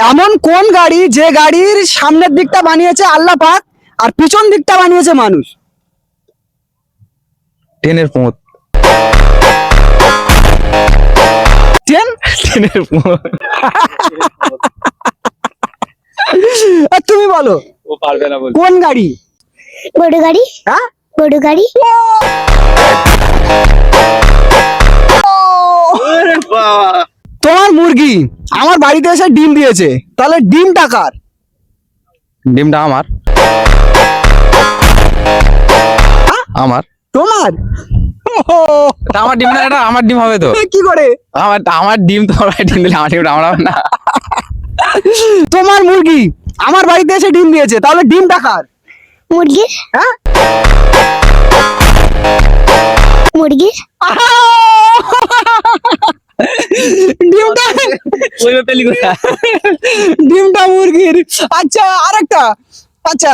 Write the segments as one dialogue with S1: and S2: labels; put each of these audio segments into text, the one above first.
S1: এমন কোন গাড়ি যে গাড়ির সামনের দিকটা বানিয়েছে আল্লাহ পাক আর পিছন দিকটা বানিয়েছে মানুষ?
S2: ট্রেনের পথ।
S1: ট্রেন?
S2: ট্রেনের পথ।
S1: আর তুমি বলো
S2: ও পারবে না বল।
S1: কোন গাড়ি?
S3: বড় গাড়ি।
S1: হ্যাঁ,
S3: বড় গাড়ি।
S1: তোমার মুরগি আমার বাড়িতে এসে ডিম দিয়েছে, তাহলে ডিমটা কার?
S2: ডিমটা আমার। আমার।
S1: তোমার?
S2: এটা আমার ডিম না, এটা আমার ডিম হবে তো।
S1: কি করে?
S2: আমার ডিম তো আমার ডিম দিলে আমার ডিমটা আমার হবে না।
S1: তোমার মুরগি আমার বাড়িতে এসে ডিম দিয়েছে, তাহলে ডিমটা কার?
S3: মুরগির।
S1: হ্যাঁ,
S3: মুরগির।
S1: ডিমটা
S2: ওই পেলি কোথায়?
S1: ডিমটা মুরগির। আচ্ছা আরেকটা, আচ্ছা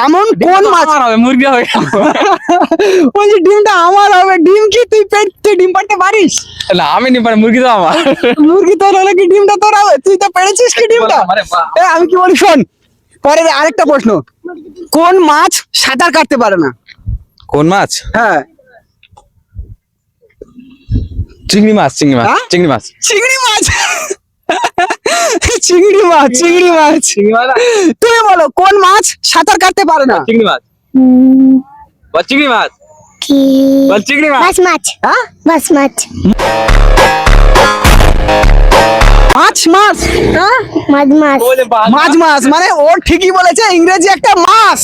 S1: এমন কোন মাছ?
S2: আমার হবে, মুরগি হবে।
S1: ওই যে ডিমটা আমার হবে, ডিম কি তুই ডিম পাড়তে পারিস?
S2: না আমি ডিম পারি, মুরগি তো আমার।
S1: মুরগি তোর হলে কি ডিমটা তোর হবে? তুই তো পেরেছিস কি ডিমটা?
S2: আরে বাহ।
S1: আমি কি বলি শোন, পরের আরেকটা প্রশ্ন, কোন মাছ সাঁতার কাটতে পারে না?
S2: কোন মাছ?
S1: হ্যাঁ,
S2: চিংড়ি মাছ। চিংড়ি মাছ।
S1: হ্যাঁ?
S2: চিংড়ি মাছ।
S1: চিংড়ি মাছ। চিংড়ি মাছ, চিংড়ি মাছ। তুমি বলো কোন মাছ সাঁতার কাটতে পারে না?
S2: চিংড়ি মাছ। বল চিংড়ি মাছ।
S3: কি?
S2: বল চিংড়ি মাছ।
S3: মাছ মাছ।
S1: হ্যাঁ,
S3: মাছ মাছ।
S1: মাছ মাছ। হ্যাঁ,
S3: মাছ মাছ।
S1: মাছ মাছ মানে ও ঠিকই বলেছে, ইংরেজি একটা মাছ।